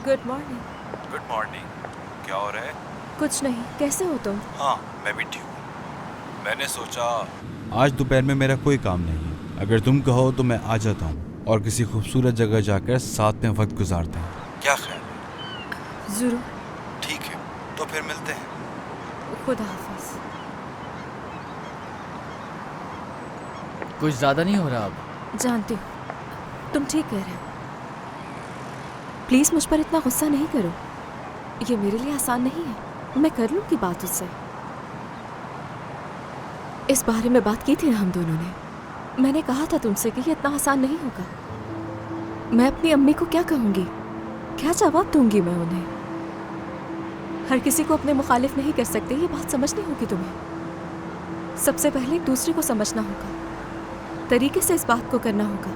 Good morning. Good morning. क्या हो रहा है? कुछ नहीं, कैसे हो तुम? हाँ, मैं भी ठीक हूँ। मैंने सोचा आज दोपहर में मेरा कोई काम नहीं है, अगर तुम कहो तो मैं आ जाता हूँ और किसी खूबसूरत जगह जाकर साथ में वक्त गुजारते हैं। क्या ख्याल है? जरूर। ठीक है, तो फिर मिलते हैं। खुदा हाफिज। कुछ ज़्यादा नहीं हो रहा अब? जानती हूँ, तुम ठीक कह रहे हो। प्लीज मुझ पर इतना गुस्सा नहीं करो, ये मेरे लिए आसान नहीं है। मैं कर लूंगी बात उससे। इस बारे में बात की थी ना हम दोनों ने। मैंने कहा था तुमसे कि ये इतना आसान नहीं होगा। मैं अपनी अम्मी को क्या कहूंगी, क्या जवाब दूंगी मैं उन्हें? हर किसी को अपने मुखालिफ नहीं कर सकते, ये बात समझनी होगी तुम्हें। सबसे पहले एक दूसरे को समझना होगा, तरीके से इस बात को करना होगा।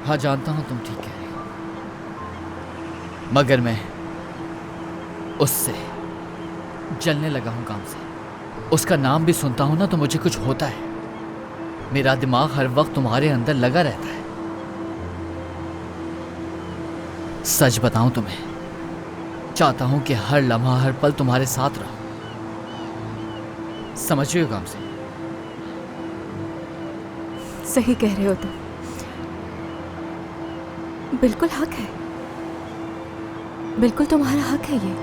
हाँ, जानता हूँ तुम ठीक कह रही हो, मगर मैं उससे जलने लगा हूँ काम से। उसका नाम भी सुनता हूँ ना तो मुझे कुछ होता है। मेरा दिमाग हर वक्त तुम्हारे अंदर लगा रहता है। सच बताऊं तुम्हें, चाहता हूं कि हर लम्हा हर पल तुम्हारे साथ रहूं। समझ रही हो काम से? सही कह रहे हो तुम, बिल्कुल हक है, बिल्कुल तुम्हारा हक है ये।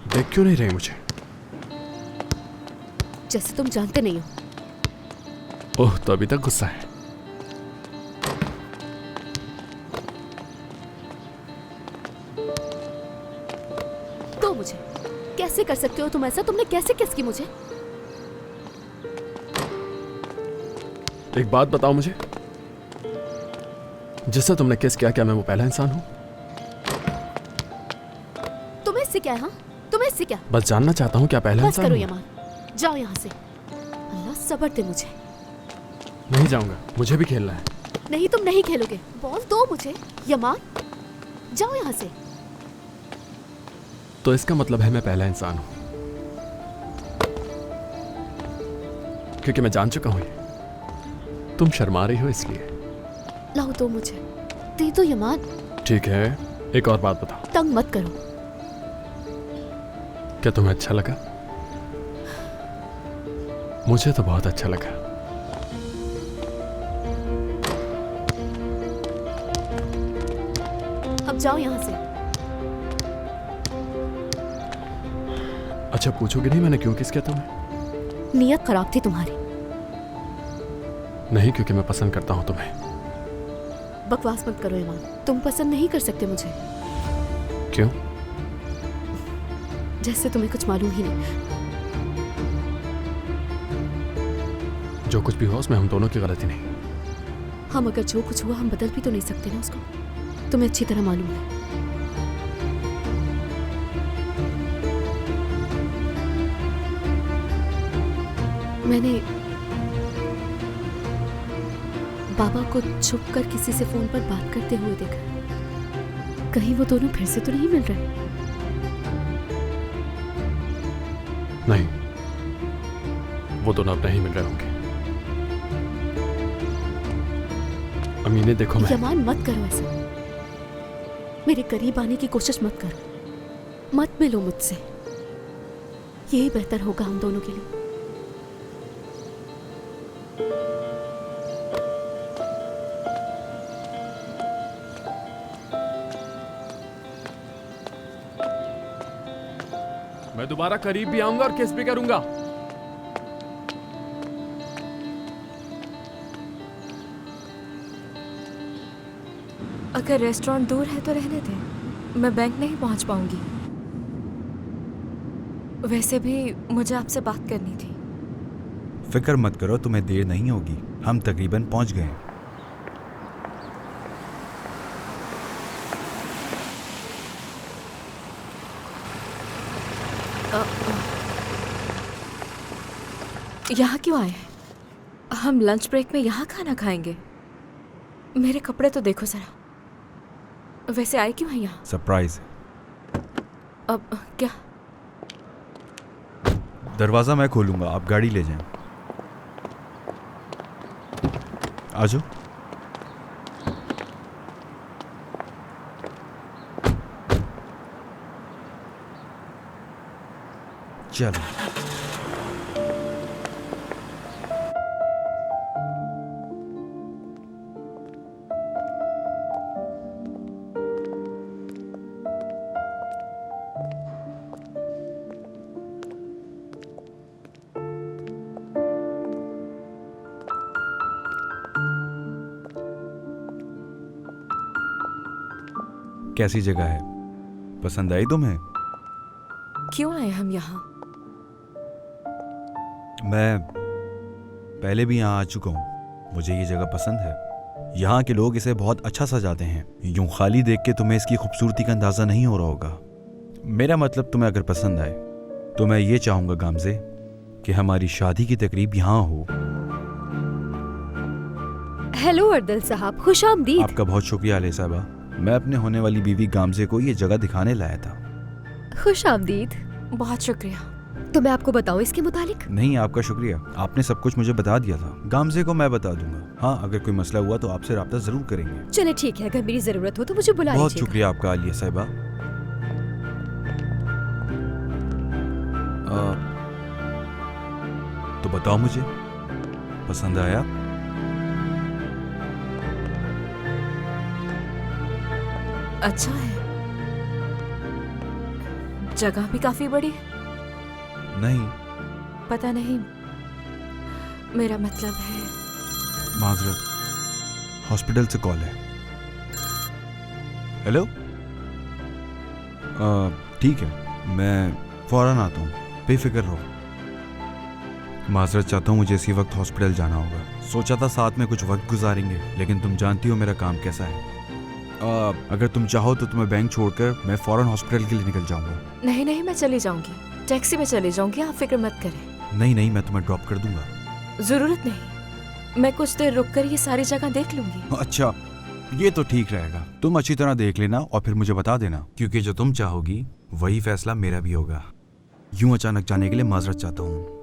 देख क्यों नहीं रहे मुझे? जैसे तुम जानते नहीं हो। ओह, तो अभी तक गुस्सा है। तो मुझे कैसे कर सकते हो तुम ऐसा? तुमने कैसे किस की मुझे? एक बात बताओ मुझे, जिससे तुमने किस किया, क्या मैं वो पहला इंसान हूं? तुम्हें इससे क्या है? हाँ, तुम्हें इससे क्या? बस जानना चाहता हूं क्या पहला बस इंसान करो हूं? यमान, जाओ यहाँ से। अल्लाह सब्र दे मुझे। नहीं जाऊंगा, मुझे भी खेलना है। नहीं, तुम नहीं खेलोगे। बॉल दो मुझे यमान, जाओ यहाँ से। तो इसका मतलब है मैं पहला इंसान हूं, क्योंकि मैं जान चुका हूं ये। तुम शर्मा रही हो इसलिए। लाओ दो मुझे, दे दो यमान। ठीक है, एक और बात बताओ। तंग मत करो। क्या तुम्हें अच्छा लगा? मुझे तो बहुत अच्छा लगा। अब जाओ यहाँ से। अच्छा, पूछोगे नहीं मैंने क्यों किस किया तुम्हें? नीयत खराब थी तुम्हारी। नहीं, क्योंकि मैं पसंद करता हूं तुम्हें। बकवास मत करो यमान, तुम पसंद नहीं कर सकते मुझे। क्यों? जैसे तुम्हें कुछ मालूम ही नहीं। जो कुछ भी हो उसमें हम दोनों की गलती नहीं। हम अगर जो कुछ हुआ हम बदल भी तो नहीं सकते ना उसको। तुम्हें अच्छी तरह मालूम है। मैंने बाबा को छुपकर किसी से फोन पर बात करते हुए देखा। कहीं वो दोनों फिर से तो नहीं मिल रहे? नहीं, वो दोनों अब नहीं मिल रहे होंगे। अमीने देखो, मैं यमान मत करो ऐसा। मेरे करीब आने की कोशिश मत करो। मत मिलो मुझसे, यही बेहतर होगा हम दोनों के लिए। मैं दोबारा करीब भी आऊंगा और किस भी करूंगा। अगर रेस्टोरेंट दूर है तो रहने दे, मैं बैंक नहीं पहुंच पाऊंगी। वैसे भी मुझे आपसे बात करनी थी। फिक्र मत करो, तुम्हें देर नहीं होगी, हम तकरीबन पहुंच गए हैं। यहाँ क्यों आए हैं? हम लंच ब्रेक में यहाँ खाना खाएंगे? मेरे कपड़े तो देखो जरा। वैसे आए क्यों हैं यहाँ? सरप्राइज। अब क्या? दरवाजा मैं खोलूंगा, आप गाड़ी ले जाएं। आ जाओ। चलो। कैसी जगह है? पसंद आई तुम्हें? क्यों आए हम यहाँ? मैं पहले भी यहाँ आ चुका हूँ, मुझे ये जगह पसंद है। यहाँ के लोग इसे बहुत अच्छा सजाते हैं। यूं खाली देख के तुम्हें इसकी खूबसूरती का अंदाजा नहीं हो रहा होगा। मेरा मतलब तुम्हें अगर पसंद आए तो मैं ये चाहूँगा गामजे कि हमारी शादी की तकरीब यहाँ हो। हेलो अर्दल साहब, खुश आमदीद। आपका बहुत शुक्रिया आलिया साहबा। मैं अपने होने वाली बीवी गामजे को ये जगह दिखाने लाया था। खुश आमदीद। बहुत शुक्रिया। तो मैं आपको बताऊं इसके मुतालिक? नहीं, आपका शुक्रिया, आपने सब कुछ मुझे बता दिया था। गामजे को मैं बता दूंगा। हाँ, अगर कोई मसला हुआ तो आपसे राब्ता जरूर करेंगे। चले ठीक है, अगर मेरी जरूरत हो तो मुझे बुला बहुत लीजिएगा। शुक्रिया आपका आलिया साहिबा। तो बताओ मुझे, पसंद आया? अच्छा है। जगह भी काफी बड़ी है। नहीं। पता नहीं, मेरा मतलब है। माजरत, हॉस्पिटल से कॉल है। हेलो। ठीक है, मैं फौरन आता हूँ, बेफिक्र रहो। माजरत चाहता हूँ, मुझे इसी वक्त हॉस्पिटल जाना होगा। सोचा था साथ में कुछ वक्त गुजारेंगे, लेकिन तुम जानती हो मेरा काम कैसा है। अगर तुम चाहो तो तुम्हें बैंक छोड़कर मैं फौरन हॉस्पिटल के लिए निकल जाऊंगा। नहीं नहीं, मैं चली जाऊंगी, टैक्सी में चली जाऊंगी, आप फिक्र मत करें। नहीं नहीं, मैं तुम्हें ड्रॉप कर दूंगा। जरूरत नहीं, मैं कुछ देर रुककर ये सारी जगह देख लूंगी। अच्छा, ये तो ठीक रहेगा। तुम अच्छी तरह देख लेना और फिर मुझे बता देना, क्योंकि जो तुम चाहोगी वही फैसला मेरा भी होगा। यूं अचानक जाने के लिए माजरत चाहता हूँ।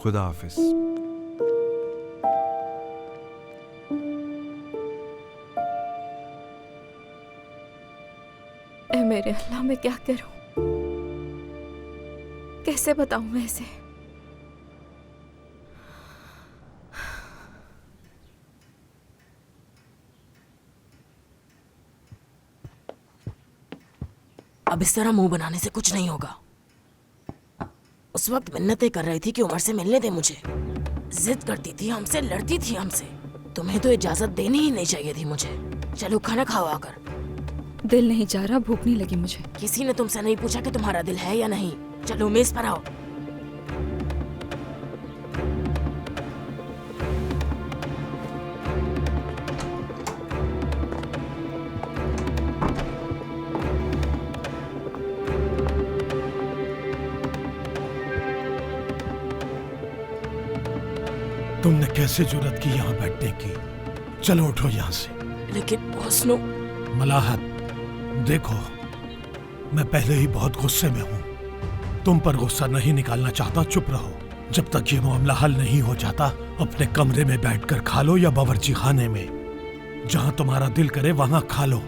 खुदा हाफिज। ए मेरे अल्लाह, मैं क्या करूं? कैसे बताऊं मैं इसे? अब इस तरह मुंह बनाने से कुछ नहीं होगा। उस वक्त मिन्नतें कर रही थी कि उमर से मिलने दे मुझे, जिद करती थी हमसे, लड़ती थी हमसे। तुम्हें तो इजाजत देनी ही नहीं चाहिए थी मुझे। चलो खाना खाओ आकर। दिल नहीं जा रहा, भूख नहीं लगी मुझे। किसी ने तुमसे नहीं पूछा कि तुम्हारा दिल है या नहीं। चलो मेज पर आओ। तुमने कैसे जुर्रत की यहाँ बैठने की? चलो उठो यहाँ से। लेकिन हुस्नो। मलाहत, देखो मैं पहले ही बहुत गुस्से में हूँ। तुम पर गुस्सा नहीं निकालना चाहता, चुप रहो। जब तक ये मामला हल नहीं हो जाता, अपने कमरे में बैठकर खा लो या बावर्ची खाने में, जहाँ तुम्हारा दिल करे वहाँ खा लो,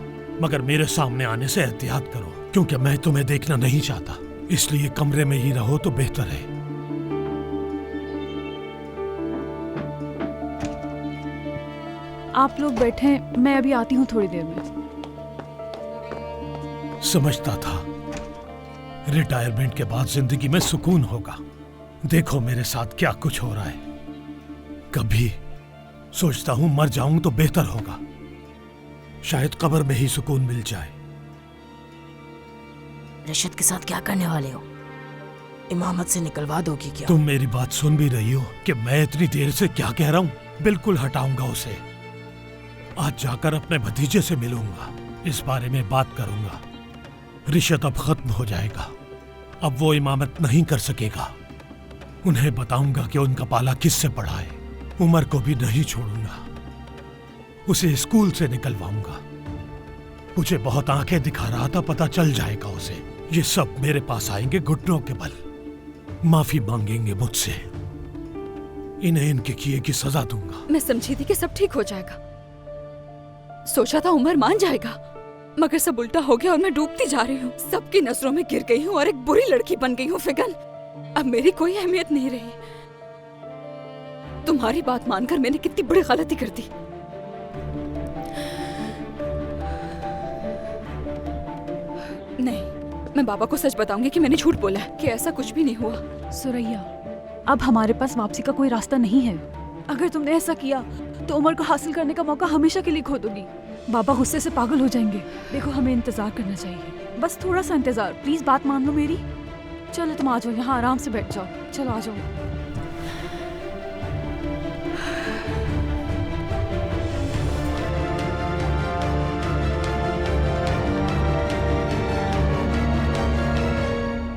मगर मेरे सामने आने से एहतियात करो, क्योंकि मैं तुम्हें देखना नहीं चाहता। इसलिए कमरे में ही रहो तो बेहतर है। आप लोग बैठें, मैं अभी आती हूँ थोड़ी देर में। समझता था रिटायरमेंट के बाद जिंदगी में सुकून होगा। देखो मेरे साथ क्या कुछ हो रहा है। कभी सोचता हूं मर जाऊं तो बेहतर होगा, शायद कब्र में ही सुकून मिल जाए। रशीद के साथ क्या करने वाले हो? इमामत से निकलवा दोगी क्या? तुम मेरी बात सुन भी रही हो कि मैं इतनी देर से क्या कह रहा हूँ? बिल्कुल हटाऊंगा उसे। आज जाकर अपने भतीजे से मिलूंगा, इस बारे में बात करूंगा। रिश्वत अब खत्म हो जाएगा, अब वो इमामत नहीं कर सकेगा। उन्हें बताऊंगा कि उनका पाला किससे पड़ा है। उमर को भी नहीं छोड़ूंगा, उसे स्कूल से निकलवाऊंगा। मुझे बहुत आंखें दिखा रहा था, पता चल जाएगा उसे। ये सब मेरे पास आएंगे घुटनों के बल, माफी मांगेंगे मुझसे। इन्हें इनके किए की सजा दूंगा। मैं समझी थी कि सब ठीक हो जाएगा, सोचा था उमर मान जाएगा, मगर सब उल्टा हो गया और मैं डूबती जा रही हूँ। सबकी नजरों में गिर गई हूँ और एक बुरी लड़की बन गई हूँ फिगन। अब मेरी कोई अहमियत नहीं रही। तुम्हारी बात मानकर मैंने कितनी बड़ी गलती कर दी। नहीं, मैं बाबा को सच बताऊंगी कि मैंने झूठ बोला है, कि ऐसा कुछ भी नहीं हुआ। सुरैया, अब हमारे पास वापसी का कोई रास्ता नहीं है। अगर तुमने ऐसा किया तो उमर को हासिल करने का मौका हमेशा के लिए खो दोगी। बाबा गुस्से से पागल हो जाएंगे। देखो, हमें इंतजार करना चाहिए, बस थोड़ा सा इंतजार। प्लीज बात मान लो मेरी। चलो तुम आ जाओ, यहाँ आराम से बैठ जाओ। चलो आ जाओ।